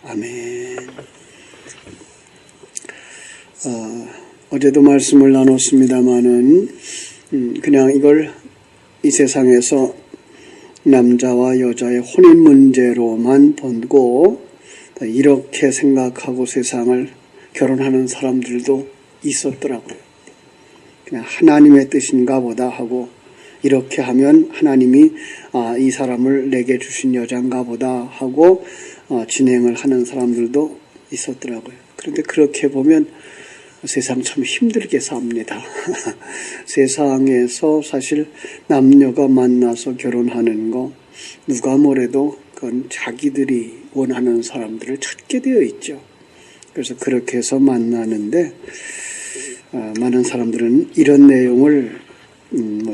아멘. 어제도 말씀을 나눴습니다마는 그냥 이걸 이 세상에서 남자와 여자의 혼인 문제로만 보고 이렇게 생각하고 세상을 결혼하는 사람들도 있었더라고요. 그냥 하나님의 뜻인가 보다 하고 이렇게 하면 하나님이 이 사람을 내게 주신 여자인가 보다 하고 진행을 하는 사람들도 있었더라고요. 그런데 그렇게 보면 세상 참 힘들게 삽니다. 세상에서 사실 남녀가 만나서 결혼하는 거 누가 뭐래도 그건 자기들이 원하는 사람들을 찾게 되어 있죠. 그래서 그렇게 해서 만나는데 많은 사람들은 이런 내용을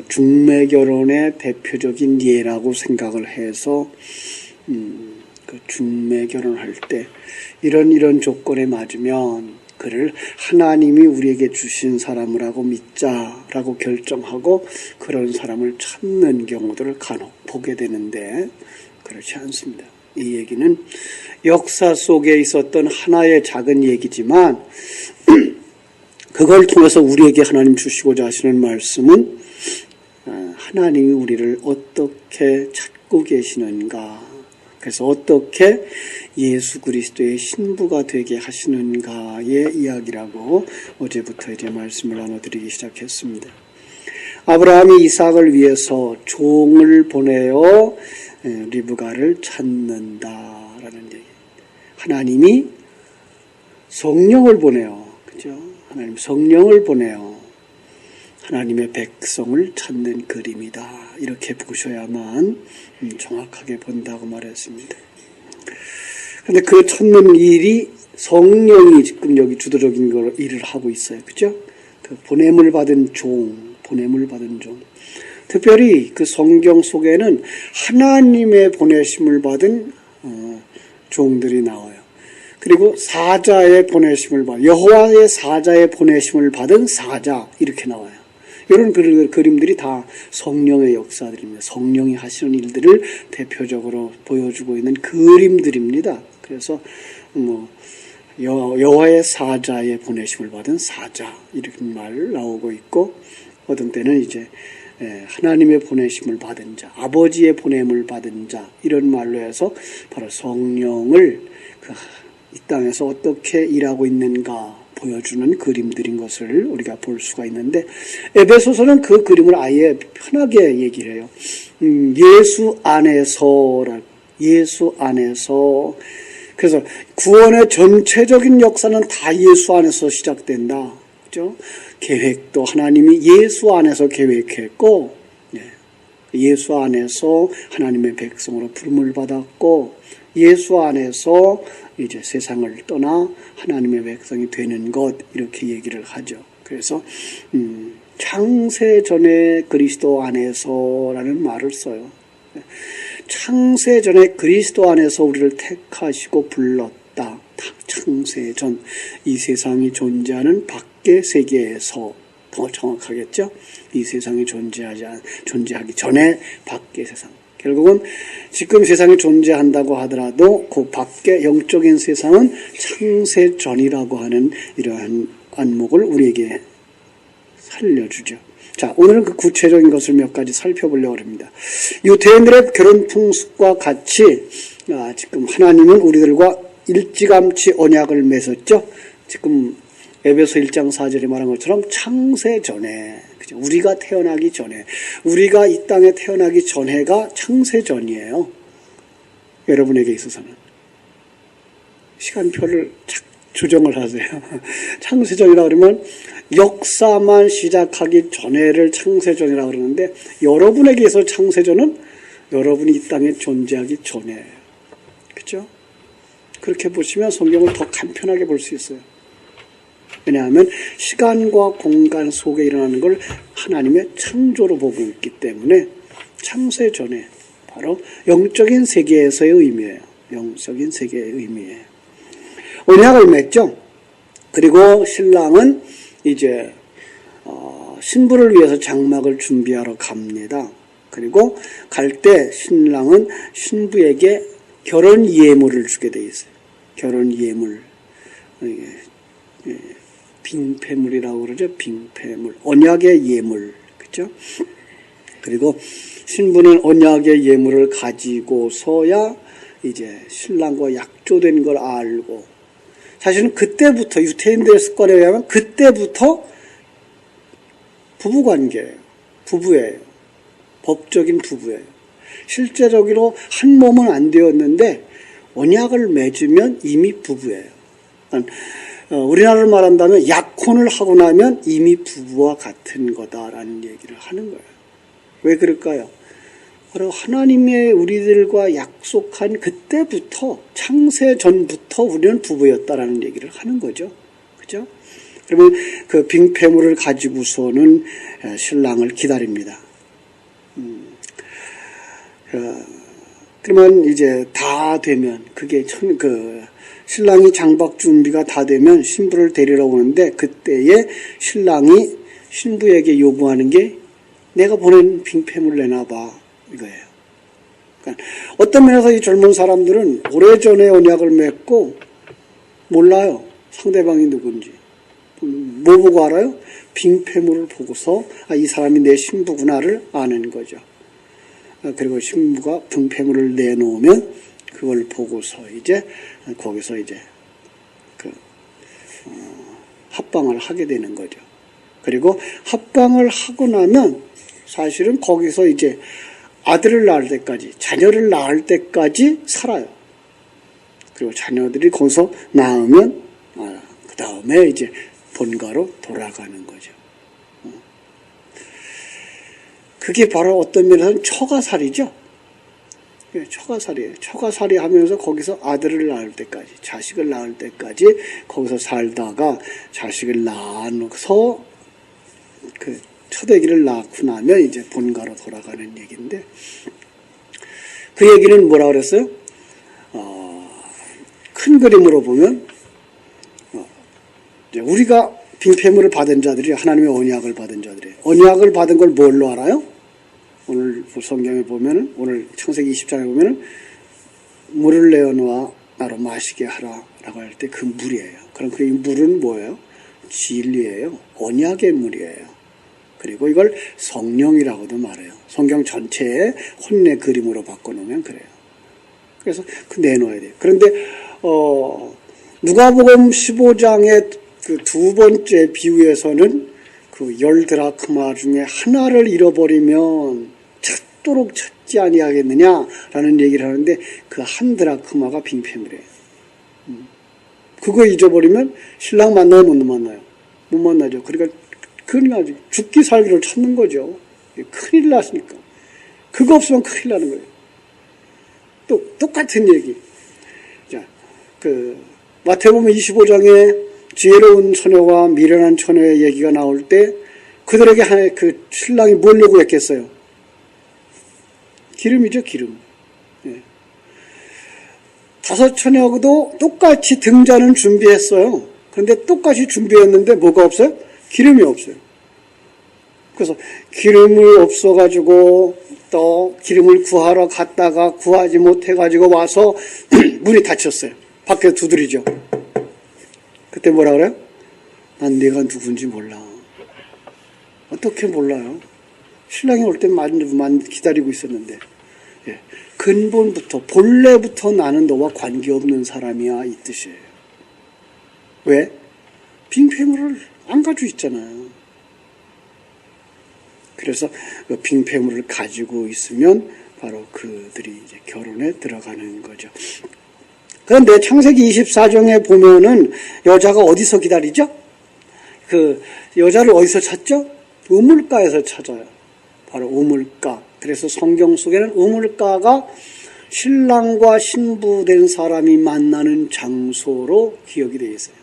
중매 결혼의 대표적인 예라고 생각을 해서 그 중매 결혼할 때 이런 조건에 맞으면 그를 하나님이 우리에게 주신 사람이라고 믿자라고 결정하고 그런 사람을 찾는 경우들을 간혹 보게 되는데 그렇지 않습니다. 이 얘기는 역사 속에 있었던 하나의 작은 얘기지만 그걸 통해서 우리에게 하나님 주시고자 하시는 말씀은 하나님이 우리를 어떻게 찾고 계시는가, 그래서 어떻게 예수 그리스도의 신부가 되게 하시는가의 이야기라고 어제부터 이제 말씀을 나눠드리기 시작했습니다. 아브라함이 이삭을 위해서 종을 보내어 리브가를 찾는다라는 얘기. 하나님이 성령을 보내어, 그죠? 하나님 성령을 보내어 하나님의 백성을 찾는 그림이다. 이렇게 보셔야만 정확하게 본다고 말했습니다. 그런데 그 찾는 일이 성령이 지금 여기 주도적인 일을 하고 있어요. 그죠? 그 보냄을 받은 종. 특별히 그 성경 속에는 하나님의 보내심을 받은 종들이 나와요. 그리고 사자의 보내심을 받은, 여호와의 사자의 보내심을 받은 사자, 이렇게 나와요. 이런 그림들이 다 성령의 역사들입니다. 성령이 하시는 일들을 대표적으로 보여주고 있는 그림들입니다. 그래서 여호와의 사자의 보내심을 받은 사자, 이런 말 나오고 있고, 어떤 때는 이제 하나님의 보내심을 받은 자, 아버지의 보냄을 받은 자, 이런 말로 해서 바로 성령을 이 땅에서 어떻게 일하고 있는가 보여주는 그림들인 것을 우리가 볼 수가 있는데, 에베소서는 그 그림을 아예 편하게 얘기를 해요. 예수 안에서. 그래서 구원의 전체적인 역사는 다 예수 안에서 시작된다. 그죠? 계획도 하나님이 예수 안에서 계획했고, 예수 안에서 하나님의 백성으로 부름을 받았고, 예수 안에서 이제 세상을 떠나 하나님의 백성이 되는 것, 이렇게 얘기를 하죠. 그래서 창세전에 그리스도 안에서라는 말을 써요. 창세전에 그리스도 안에서 우리를 택하시고 불렀다. 창세전, 이 세상이 존재하는 밖의 세계에서, 더 정확하겠죠? 이 세상이 존재하기 전에 밖의 세상. 결국은 지금 세상이 존재한다고 하더라도 그 밖의 영적인 세상은 창세전이라고 하는 이러한 안목을 우리에게 살려주죠. 자, 오늘은 그 구체적인 것을 몇 가지 살펴보려고 합니다. 유대인들의 결혼 풍습과 같이 지금 하나님은 우리들과 일찌감치 언약을 맺었죠. 지금 에베소 1장 4절에 말한 것처럼 창세전에, 그죠? 우리가 태어나기 전에, 우리가 이 땅에 태어나기 전에가 창세전이에요. 여러분에게 있어서는. 시간표를 조정을 하세요. 창세전이라 그러면 역사만 시작하기 전에를 창세전이라고 그러는데, 여러분에게 있어서 창세전은 여러분이 이 땅에 존재하기 전에. 그죠? 그렇게 보시면 성경을 더 간편하게 볼 수 있어요. 왜냐하면 시간과 공간 속에 일어나는 걸 하나님의 창조로 보고 있기 때문에 창세전에 바로 영적인 세계에서의 의미예요. 영적인 세계의 의미예요. 언약을 맺죠. 그리고 신랑은 이제 신부를 위해서 장막을 준비하러 갑니다. 그리고 갈 때 신랑은 신부에게 결혼 예물을 주게 돼 있어요. 결혼 예물, 빙패물이라고 그러죠. 빙패물, 언약의 예물, 그죠? 그리고 신부는 언약의 예물을 가지고서야 이제 신랑과 약조된 걸 알고, 사실은 그때부터 유태인들의 습관에 의하면 그때부터 부부관계예요. 부부예요. 법적인 부부예요. 실제적으로 한 몸은 안 되었는데 언약을 맺으면 이미 부부예요. 우리나라를 말한다면 약혼을 하고 나면 이미 부부와 같은 거다라는 얘기를 하는 거예요. 왜 그럴까요? 바로 하나님의 우리들과 약속한 그때부터, 창세 전부터 우리는 부부였다라는 얘기를 하는 거죠. 그죠? 그러면 그 빙패물을 가지고서는 신랑을 기다립니다. 그러면 이제 다 되면, 그게 신랑이 장박 준비가 다 되면 신부를 데리러 오는데, 그때에 신랑이 신부에게 요구하는 게 내가 보낸 빙패물 내놔봐, 이거예요. 그러니까 어떤 면에서 이 젊은 사람들은 오래전에 언약을 맺고 몰라요. 상대방이 누군지. 뭐 보고 알아요? 빙패물을 보고서 이 사람이 내 신부구나를 아는 거죠. 그리고 신부가 빙패물을 내놓으면 그걸 보고서 이제 거기서 이제 합방을 하게 되는 거죠. 그리고 합방을 하고 나면 사실은 거기서 이제 아들을 낳을 때까지, 자녀를 낳을 때까지 살아요. 그리고 자녀들이 거기서 낳으면 그 다음에 이제 본가로 돌아가는 거죠. 그게 바로 어떤 면에서는 처가살이죠. 처가살이에요. 처가살이 하면서 거기서 아들을 낳을 때까지, 자식을 낳을 때까지 거기서 살다가 자식을 낳아서 그 첫 아기를 낳고 나면 이제 본가로 돌아가는 얘기인데, 그 얘기는 뭐라 그랬어요? 큰 그림으로 보면 이제 우리가 빙패물을 받은 자들이 하나님의 언약을 받은 자들이에요. 언약을 받은 걸 뭘로 알아요? 오늘 성경에 보면은, 오늘 창세기 20장에 보면은 물을 내어놓아 나로 마시게 하라 라고 할 때 그 물이에요. 그럼 그 물은 뭐예요? 진리예요. 언약의 물이에요. 그리고 이걸 성령이라고도 말해요. 성경 전체에 혼내 그림으로 바꿔놓으면 그래요. 그래서 그 내놓아야 돼요. 그런데 누가복음 15장의 그 두 번째 비유에서는 그 10드라크마 중에 하나를 잃어버리면 찾도록 찾지 아니하겠느냐라는 얘기를 하는데, 그 한 드라크마가 빙패물이에요. 그거 잊어버리면 신랑 만나요, 못 만나요? 못 만나죠. 그러니까 그건 죽기 살기를 찾는 거죠. 큰일 났으니까. 그거 없으면 큰일 나는 거예요. 또 똑같은 얘기. 자, 마태복음 25장에 지혜로운 처녀와 미련한 처녀의 얘기가 나올 때 그들에게 그 신랑이 뭘 요구했겠어요? 기름이죠, 기름. 예. 5 처녀도 똑같이 등잔은 준비했어요. 그런데 똑같이 준비했는데 뭐가 없어요? 기름이 없어요. 그래서 기름을 없어가지고 또 기름을 구하러 갔다가 구하지 못해가지고 와서 문이 닫혔어요. 밖에 두드리죠. 그때 뭐라 그래요? 난 네가 누군지 몰라. 어떻게 몰라요? 신랑이 올 때만 기다리고 있었는데. 예. 근본부터, 본래부터 나는 너와 관계없는 사람이야, 이 뜻이에요. 왜? 빙패물을 안 가지고 있잖아요. 그래서 그 빙패물을 가지고 있으면 바로 그들이 이제 결혼에 들어가는 거죠. 그런데 창세기 24장에 보면은 여자가 어디서 기다리죠? 그 여자를 어디서 찾죠? 우물가에서 찾아요. 바로 우물가. 그래서 성경 속에는 우물가가 신랑과 신부된 사람이 만나는 장소로 기억이 되어 있어요.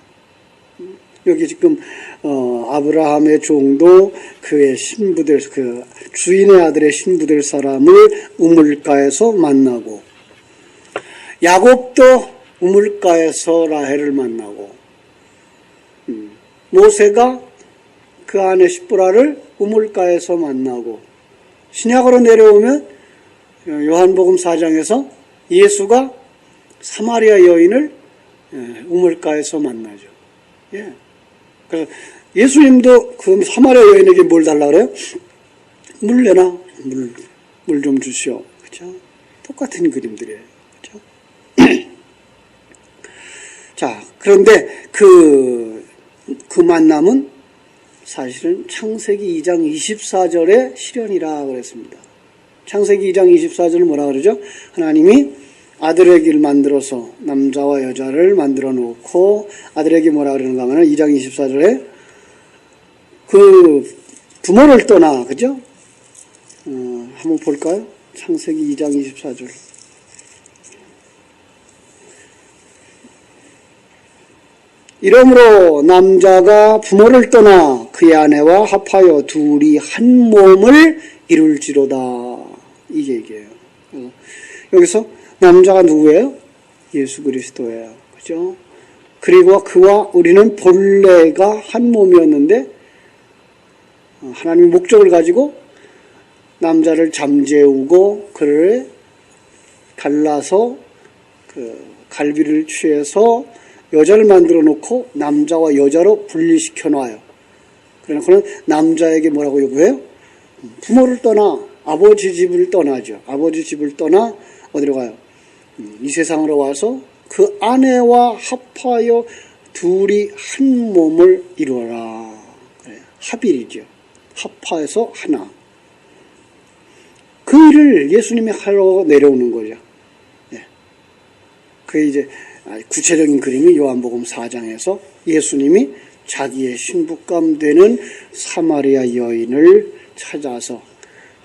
여기 지금 아브라함의 종도 그의 신부될, 그 주인의 아들의 신부될 사람을 우물가에서 만나고, 야곱도 우물가에서 라헬을 만나고, 모세가 그 아내 십보라를 우물가에서 만나고, 신약으로 내려오면 요한복음 4장에서 예수가 사마리아 여인을 우물가에서 만나죠. 예. 그래서 예수님도 그 사마리아 여인에게 뭘 달라 그래요? 물 내놔. 물 좀 주시오. 그죠? 똑같은 그림들이에요. 그죠? 자, 그런데 그 만남은 사실은 창세기 2장 24절의 실현이라 그랬습니다. 창세기 2장 24절을 뭐라 그러죠? 하나님이 아들에게를 만들어서 남자와 여자를 만들어 놓고 아들에게 뭐라 그러는가 하면 2장 24절에 그 부모를 떠나, 그죠? 한번 볼까요? 창세기 2장 24절. 이러므로 남자가 부모를 떠나 그의 아내와 합하여 둘이 한 몸을 이룰지로다. 이 얘기예요. 여기서 남자가 누구예요? 예수 그리스도예요. 그죠? 그리고 그와 우리는 본래가 한 몸이었는데 하나님의 목적을 가지고 남자를 잠재우고 그를 갈라서 그 갈비를 취해서 여자를 만들어 놓고 남자와 여자로 분리시켜 놔요. 그러나 남자에게 뭐라고 요구해요? 부모를 떠나 아버지 집을 떠나죠. 아버지 집을 떠나 어디로 가요? 이 세상으로 와서 그 아내와 합하여 둘이 한 몸을 이루어라. 그래요. 합일이죠. 합하여서 하나. 그 일을 예수님이 하러 내려오는 거죠. 예. 그게 이제 구체적인 그림이 요한복음 4장에서 예수님이 자기의 신부감 되는 사마리아 여인을 찾아서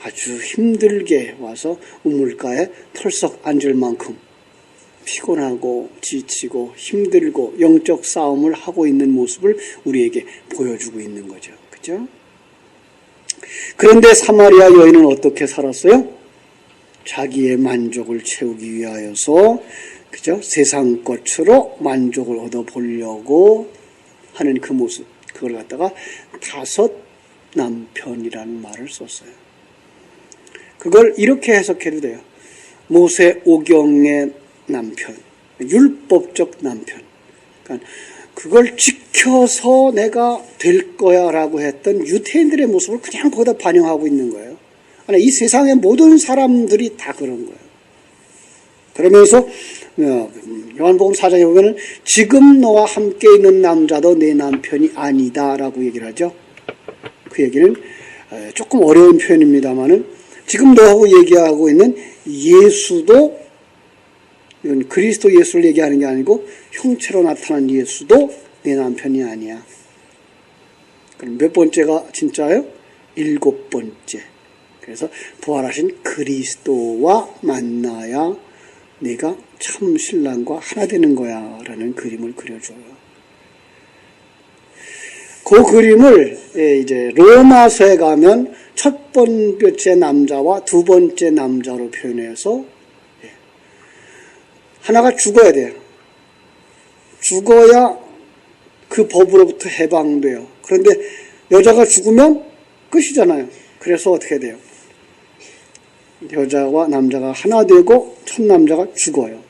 아주 힘들게 와서 우물가에 털썩 앉을 만큼 피곤하고 지치고 힘들고 영적 싸움을 하고 있는 모습을 우리에게 보여주고 있는 거죠. 그죠? 그런데 사마리아 여인은 어떻게 살았어요? 자기의 만족을 채우기 위하여서 그죠? 세상 것으로 만족을 얻어보려고 하는 그 모습, 그걸 갖다가 다섯 남편이라는 말을 썼어요. 그걸 이렇게 해석해도 돼요. 모세 오경의 남편, 율법적 남편. 그러니까 그걸 지켜서 내가 될 거야 라고 했던 유태인들의 모습을 그냥 거기다 반영하고 있는 거예요. 이 세상의 모든 사람들이 다 그런 거예요. 그러면서 요한복음 4장에 보면 지금 너와 함께 있는 남자도 내 남편이 아니다 라고 얘기를 하죠. 그 얘기는 조금 어려운 표현입니다만은 지금 너하고 얘기하고 있는 예수도, 이건 그리스도 예수를 얘기하는 게 아니고 형체로 나타난 예수도 내 남편이 아니야. 그럼 몇 번째가 진짜예요? 7번째. 그래서 부활하신 그리스도와 만나야 내가 참 신랑과 하나 되는 거야 라는 그림을 그려줘요. 그 그림을 이제 로마서에 가면 첫 번째 남자와 두 번째 남자로 표현해서 하나가 죽어야 돼요. 죽어야 그 법으로부터 해방돼요. 그런데 여자가 죽으면 끝이잖아요. 그래서 어떻게 돼요? 여자와 남자가 하나 되고 첫 남자가 죽어요.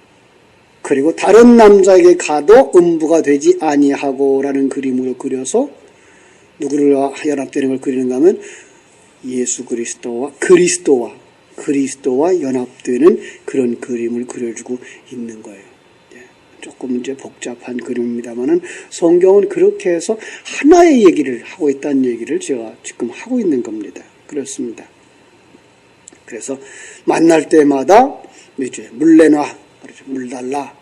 그리고 다른 남자에게 가도 음부가 되지 아니하고라는 그림으로 그려서 누구를 연합되는 걸 그리는가 하면 예수 그리스도와 그리스도와 연합되는 그런 그림을 그려주고 있는 거예요. 조금 이제 복잡한 그림입니다만은 성경은 그렇게 해서 하나의 얘기를 하고 있다는 얘기를 제가 지금 하고 있는 겁니다. 그렇습니다. 그래서 만날 때마다 이제 물 내놔, 물 달라.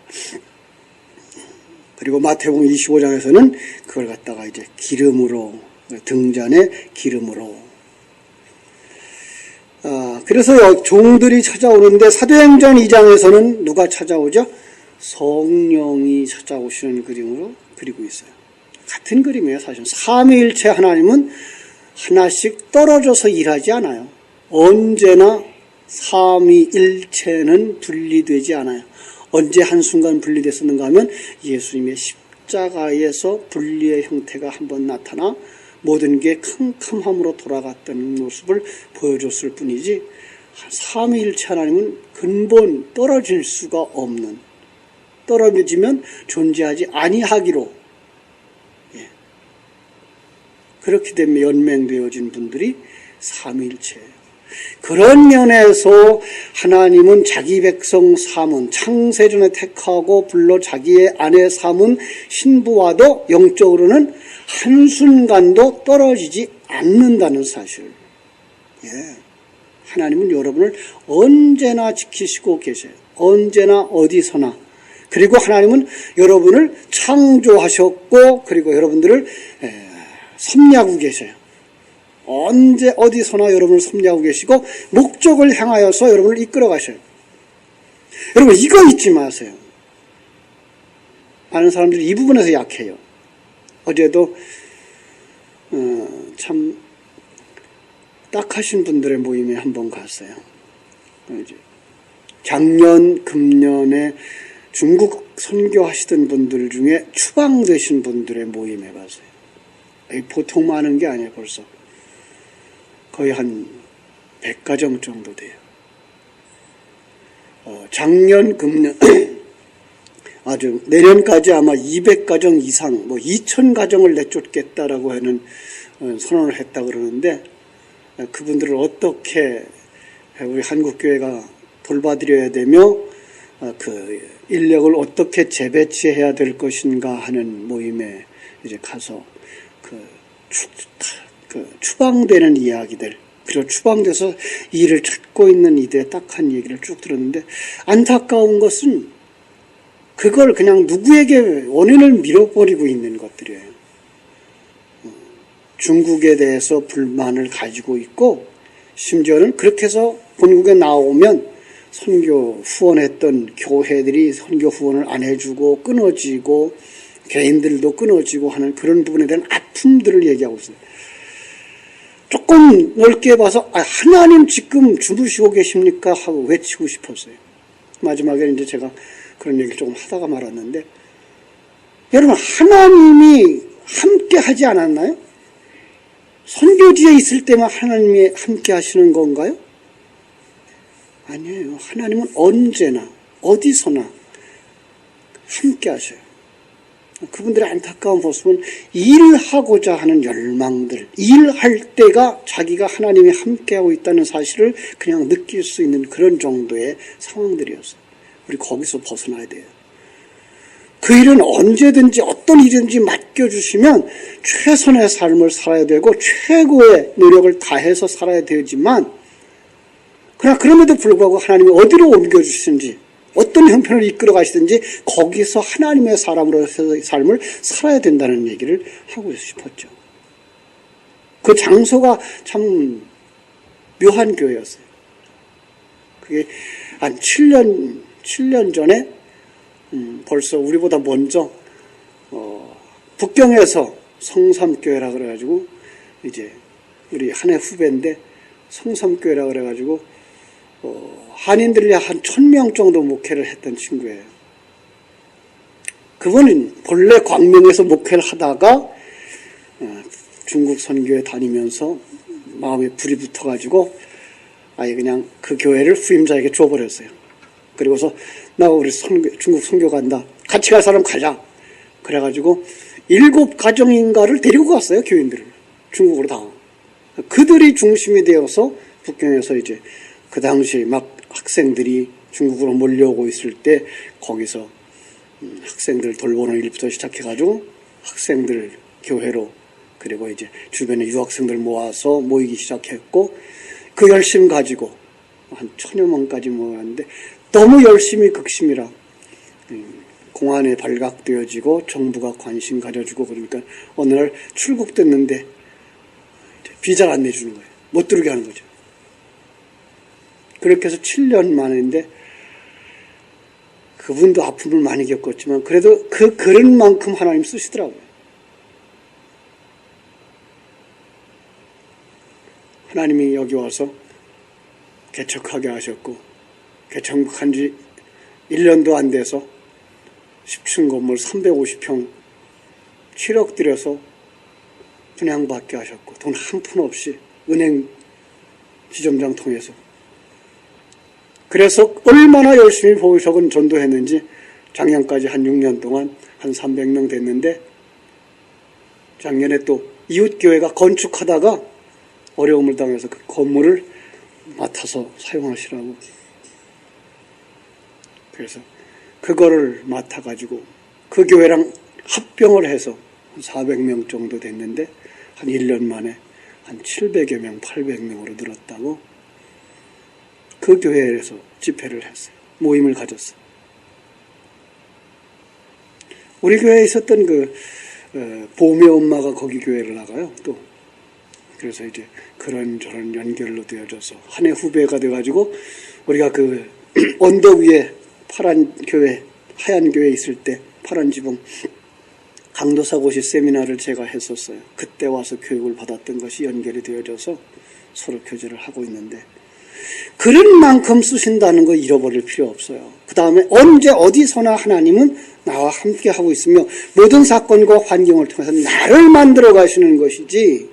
그리고 마태복음 25장에서는 그걸 갖다가 이제 기름으로, 등잔에 기름으로. 그래서 종들이 찾아오는데 사도행전 2장에서는 누가 찾아오죠? 성령이 찾아오시는 그림으로 그리고 있어요. 같은 그림이에요. 사실 삼위일체 하나님은 하나씩 떨어져서 일하지 않아요. 언제나 삼위일체는 분리되지 않아요. 언제 한순간 분리됐었는가 하면 예수님의 십자가에서 분리의 형태가 한번 나타나 모든 게 캄캄함으로 돌아갔다는 모습을 보여줬을 뿐이지 삼위일체 하나님은 근본 떨어질 수가 없는 떨어지면 존재하지 아니하기로. 예. 그렇게 되면 연맹되어진 분들이 삼위일체예요. 그런 면에서 하나님은 자기 백성 삼은 창세전에 택하고 불러 자기의 아내 삼은 신부와도 영적으로는 한순간도 떨어지지 않는다는 사실. 예. 하나님은 여러분을 언제나 지키시고 계세요. 언제나 어디서나. 그리고 하나님은 여러분을 창조하셨고 그리고 여러분들을 섭리하고 계세요. 언제 어디서나 여러분을 섭리하고 계시고 목적을 향하여서 여러분을 이끌어 가셔요. 여러분 이거 잊지 마세요. 많은 사람들이 이 부분에서 약해요. 어제도 참 딱하신 분들의 모임에 한번 갔어요. 작년, 금년에 중국 선교하시던 분들 중에 추방되신 분들의 모임에 갔어요. 보통 많은 게 아니에요. 벌써 거의 한 100가정 정도 돼요. 작년, 금년 아주 내년까지 아마 200가정 이상, 2000가정을 내쫓겠다라고 하는 선언을 했다 그러는데 그분들을 어떻게 우리 한국교회가 돌봐드려야 되며 그 인력을 어떻게 재배치해야 될 것인가 하는 모임에 이제 가서 추방되는 이야기들, 그리고 추방돼서 일을 찾고 있는 이들의 딱한 얘기를 쭉 들었는데 안타까운 것은 그걸 그냥 누구에게 원인을 밀어버리고 있는 것들이에요. 중국에 대해서 불만을 가지고 있고 심지어는 그렇게 해서 본국에 나오면 선교 후원했던 교회들이 선교 후원을 안 해주고 끊어지고 개인들도 끊어지고 하는 그런 부분에 대한 아픔들을 얘기하고 있어요. 조금 넓게 봐서 하나님 지금 주무시고 계십니까? 하고 외치고 싶었어요. 마지막에 이제 제가 그런 얘기를 조금 하다가 말았는데 여러분 하나님이 함께 하지 않았나요? 선교지에 있을 때만 하나님이 함께 하시는 건가요? 아니에요. 하나님은 언제나 어디서나 함께 하셔요. 그분들의 안타까운 모습은 일하고자 하는 열망들, 일할 때가 자기가 하나님이 함께하고 있다는 사실을 그냥 느낄 수 있는 그런 정도의 상황들이었어요. 우리 거기서 벗어나야 돼요. 그 일은 언제든지 어떤 일이든지 맡겨주시면 최선의 삶을 살아야 되고 최고의 노력을 다해서 살아야 되지만 그러나 그럼에도 불구하고 하나님이 어디로 옮겨주시는지 어떤 형편을 이끌어 가시든지 거기서 하나님의 사람으로서의 삶을 살아야 된다는 얘기를 하고 싶었죠. 그 장소가 참 묘한 교회였어요. 그게 한 7년 전에 벌써 우리보다 먼저 북경에서 성삼교회라 그래가지고 이제 우리 한 해 후배인데 성삼교회라 그래가지고 한인들이 한 1000명 정도 목회를 했던 친구예요. 그분은 본래 광명에서 목회를 하다가 중국 선교에 다니면서 마음에 불이 붙어가지고 아예 그냥 그 교회를 후임자에게 줘버렸어요. 그리고서 나 우리 중국 선교 간다. 같이 갈 사람 가자. 그래가지고 7가정인가를 데리고 갔어요. 교인들을. 중국으로 다. 그들이 중심이 되어서 북경에서 이제 그 당시 막 학생들이 중국으로 몰려오고 있을 때 거기서 학생들 돌보는 일부터 시작해가지고 학생들 교회로 그리고 이제 주변에 유학생들 모아서 모이기 시작했고 그 열심 가지고 한 1000여 명까지 모았는데 너무 열심히 극심이라 공안에 발각되어지고 정부가 관심 가져주고 그러니까 어느 날 출국됐는데 비자를 안 내주는 거예요. 못 들어오게 하는 거죠. 그렇게 해서 7년 만인데 그분도 아픔을 많이 겪었지만 그래도 그런 만큼 하나님 쓰시더라고요. 하나님이 여기 와서 개척하게 하셨고 개척한 지 1년도 안 돼서 10층 건물 350평 7억 들여서 분양받게 하셨고 돈 한 푼 없이 은행 지점장 통해서 그래서 얼마나 열심히 보석은 전도했는지 작년까지 한 6년 동안 한 300명 됐는데 작년에 또 이웃교회가 건축하다가 어려움을 당해서 그 건물을 맡아서 사용하시라고. 그래서 그거를 맡아가지고 그 교회랑 합병을 해서 한 400명 정도 됐는데 한 1년 만에 한 700여 명, 800명으로 늘었다고 그 교회에서 집회를 했어요. 모임을 가졌어요. 우리 교회에 있었던 보미 엄마가 거기 교회를 나가요. 또 그래서 이제 그런저런 연결로 되어져서 한 해 후배가 돼가지고 우리가 그 언덕 위에 파란 교회, 하얀 교회 있을 때 파란 지붕 강도사고시 세미나를 제가 했었어요. 그때 와서 교육을 받았던 것이 연결이 되어져서 서로 교제를 하고 있는데 그런 만큼 쓰신다는 거 잃어버릴 필요 없어요. 그 다음에 언제 어디서나 하나님은 나와 함께 하고 있으며 모든 사건과 환경을 통해서 나를 만들어 가시는 것이지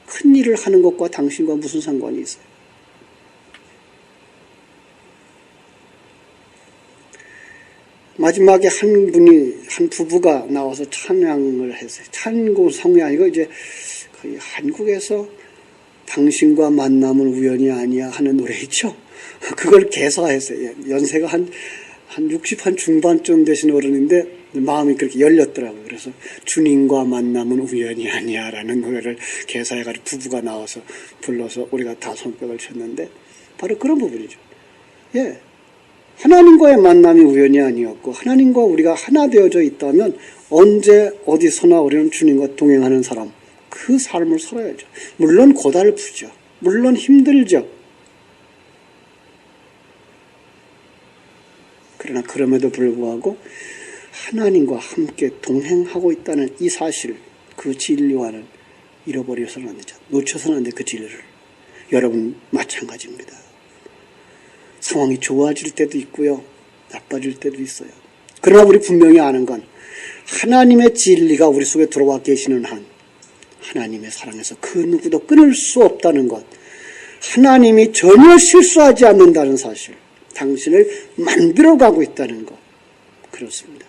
큰 일을 하는 것과 당신과 무슨 상관이 있어요. 마지막에 한 부부가 나와서 찬양을 했어요. 찬고성이 아니고 이제 거의 한국에서 당신과 만남은 우연이 아니야 하는 노래 있죠. 그걸 개사했어요. 연세가 한 60 중반쯤 되신 어른인데 마음이 그렇게 열렸더라고요. 그래서 주님과 만남은 우연이 아니야 라는 노래를 개사해가지고 부부가 나와서 불러서 우리가 다 손뼉을 쳤는데 바로 그런 부분이죠. 예. 하나님과의 만남이 우연이 아니었고 하나님과 우리가 하나 되어져 있다면 언제 어디서나 우리는 주님과 동행하는 사람, 그 삶을 살아야죠. 물론 고달프죠. 물론 힘들죠. 그러나 그럼에도 불구하고 하나님과 함께 동행하고 있다는 이 사실, 그 진리와는 잃어버려서는 안 되죠. 놓쳐서는 안 돼, 그 진리를. 여러분 마찬가지입니다. 상황이 좋아질 때도 있고요. 나빠질 때도 있어요. 그러나 우리 분명히 아는 건 하나님의 진리가 우리 속에 들어와 계시는 한 하나님의 사랑에서 그 누구도 끊을 수 없다는 것, 하나님이 전혀 실수하지 않는다는 사실, 당신을 만들어가고 있다는 것, 그렇습니다.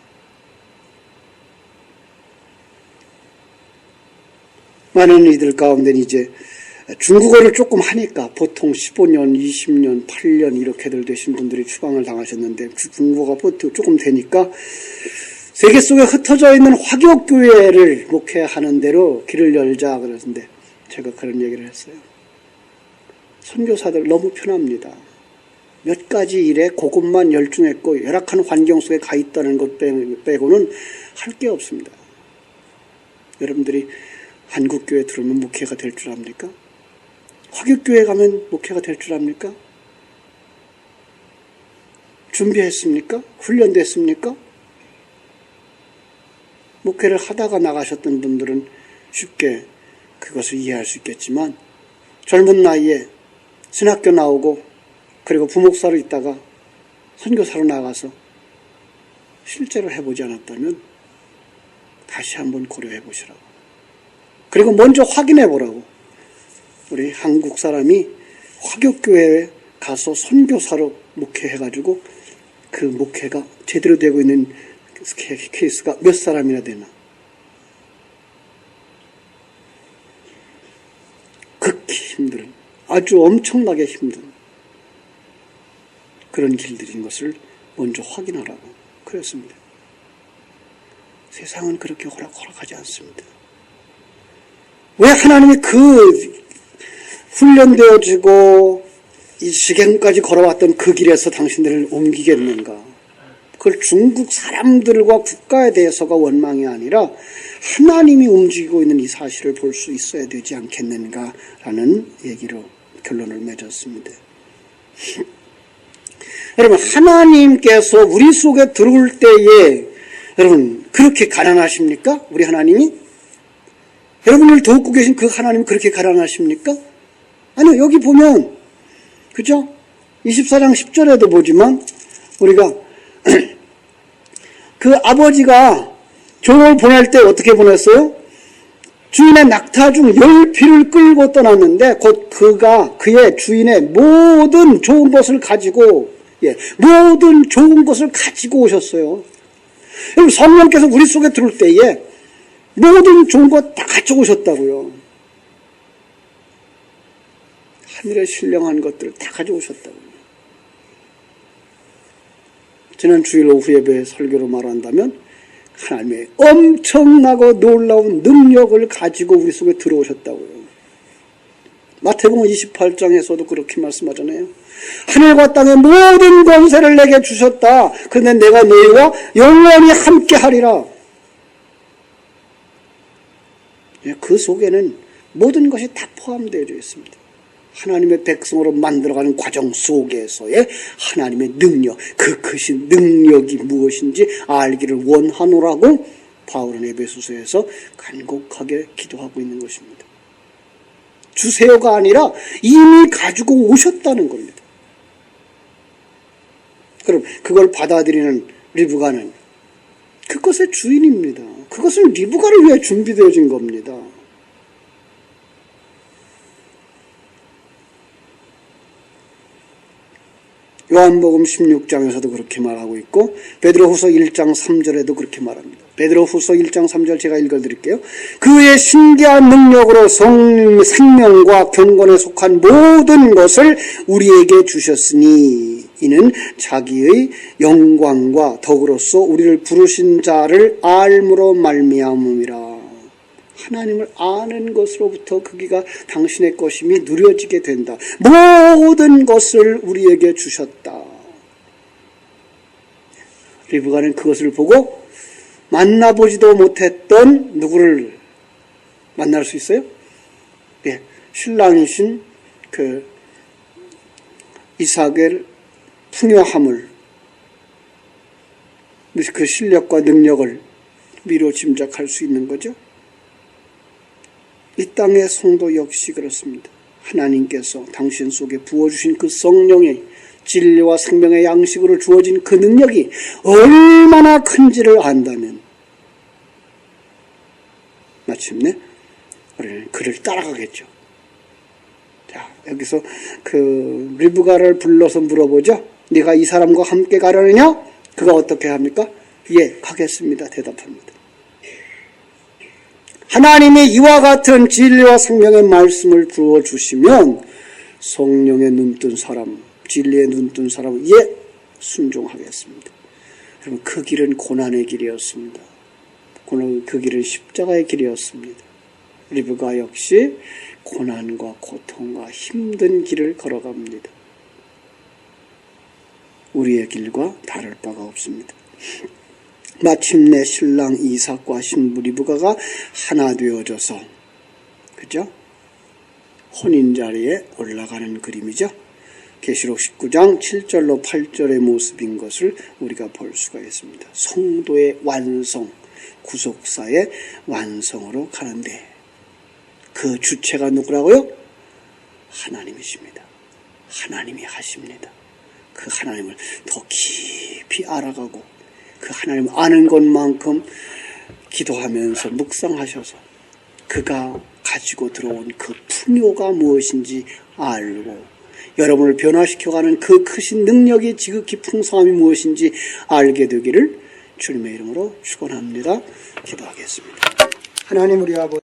많은 이들 가운데는 이제 중국어를 조금 하니까 보통 15년, 20년, 8년 이렇게들 되신 분들이 추방을 당하셨는데 중국어가 조금 되니까 세계 속에 흩어져 있는 화교교회를 목회하는 대로 길을 열자 그러는데 제가 그런 얘기를 했어요. 선교사들 너무 편합니다. 몇 가지 일에 그것만 열중했고 열악한 환경 속에 가 있다는 것 빼고는 할 게 없습니다. 여러분들이 한국교회 들어오면 목회가 될 줄 압니까? 화교교회 가면 목회가 될 줄 압니까? 준비했습니까? 훈련됐습니까? 목회를 하다가 나가셨던 분들은 쉽게 그것을 이해할 수 있겠지만 젊은 나이에 신학교 나오고 그리고 부목사로 있다가 선교사로 나가서 실제로 해보지 않았다면 다시 한번 고려해 보시라고. 그리고 먼저 확인해 보라고. 우리 한국 사람이 화교교회에 가서 선교사로 목회해가지고 그 목회가 제대로 되고 있는 케이스가 몇 사람이나 되나. 극히 힘든, 아주 엄청나게 힘든 그런 길들인 것을 먼저 확인하라고 그랬습니다. 세상은 그렇게 호락호락하지 않습니다. 왜 하나님이 그 훈련되어지고 이 지경까지 걸어왔던 그 길에서 당신들을 옮기겠는가? 그걸 중국 사람들과 국가에 대해서가 원망이 아니라 하나님이 움직이고 있는 이 사실을 볼 수 있어야 되지 않겠는가라는 얘기로 결론을 맺었습니다. 여러분, 하나님께서 우리 속에 들어올 때에 여러분 그렇게 가난하십니까? 우리 하나님이? 여러분을 돕고 계신 그 하나님 그렇게 가난하십니까? 아니요. 여기 보면 그죠? 24장 10절에도 보지만 우리가 그 아버지가 종을 보낼 때 어떻게 보냈어요? 주인의 낙타 중 10匹를 끌고 떠났는데 곧 그가 그의 주인의 모든 좋은 것을 가지고 예, 모든 좋은 것을 가지고 오셨어요. 여러분, 성령께서 우리 속에 들어올 때에 모든 좋은 것 다 가지고 오셨다고요. 하늘에 신령한 것들을 다 가지고 오셨다고요. 지난 주일 오후 예배 설교로 말한다면 하나님의 엄청나고 놀라운 능력을 가지고 우리 속에 들어오셨다고요. 마태복음 28장에서도 그렇게 말씀하잖아요. 하늘과 땅의 모든 권세를 내게 주셨다. 그런데 내가 너희와 영원히 함께하리라. 그 속에는 모든 것이 다 포함되어 있습니다. 하나님의 백성으로 만들어가는 과정 속에서의 하나님의 능력, 그 크신 능력이 무엇인지 알기를 원하노라고 바울은 에베소서에서 간곡하게 기도하고 있는 것입니다. 주세요가 아니라 이미 가지고 오셨다는 겁니다. 그럼 그걸 받아들이는 리브가는 그것의 주인입니다. 그것은 리브가를 위해 준비되어진 겁니다. 요한복음 16장에서도 그렇게 말하고 있고 베드로후서 1장 3절에도 그렇게 말합니다. 베드로후서 1장 3절 제가 읽어드릴게요. 그의 신기한 능력으로 생명과 경건에 속한 모든 것을 우리에게 주셨으니 이는 자기의 영광과 덕으로서 우리를 부르신 자를 알므로 말미암음이라. 하나님을 아는 것으로부터 그기가 당신의 것임이 누려지게 된다. 모든 것을 우리에게 주셨다. 리브가는 그것을 보고 만나보지도 못했던 누구를 만날 수 있어요? 예, 신랑이신 그 이삭의 풍요함을, 그 실력과 능력을 미로 짐작할 수 있는 거죠. 이 땅의 성도 역시 그렇습니다. 하나님께서 당신 속에 부어주신 그 성령의 진리와 생명의 양식으로 주어진 그 능력이 얼마나 큰지를 안다면 마침내 우리는 그를 따라가겠죠. 자, 여기서 그 리브가를 불러서 물어보죠. 네가 이 사람과 함께 가려느냐? 그가 어떻게 합니까? 예, 가겠습니다. 대답합니다. 하나님이 이와 같은 진리와 생명의 말씀을 부어주시면 성령의 눈뜬 사람, 진리의 눈뜬 사람은 예, 순종하겠습니다. 여러분, 그 길은 고난의 길이었습니다. 그 길은 십자가의 길이었습니다. 리브가 역시 고난과 고통과 힘든 길을 걸어갑니다. 우리의 길과 다를 바가 없습니다. 마침내 신랑 이삭과 신부 리브가가 하나 되어져서, 그죠? 혼인 자리에 올라가는 그림이죠. 계시록 19장 7절로 8절의 모습인 것을 우리가 볼 수가 있습니다. 성도의 완성, 구속사의 완성으로 가는데 그 주체가 누구라고요? 하나님이십니다. 하나님이 하십니다. 그 하나님을 더 깊이 알아가고 그 하나님 아는 것만큼 기도하면서 묵상하셔서 그가 가지고 들어온 그 풍요가 무엇인지 알고 여러분을 변화시켜가는 그 크신 능력이 지극히 풍성함이 무엇인지 알게 되기를 주님의 이름으로 축원합니다. 기도하겠습니다. 하나님 우리 아버지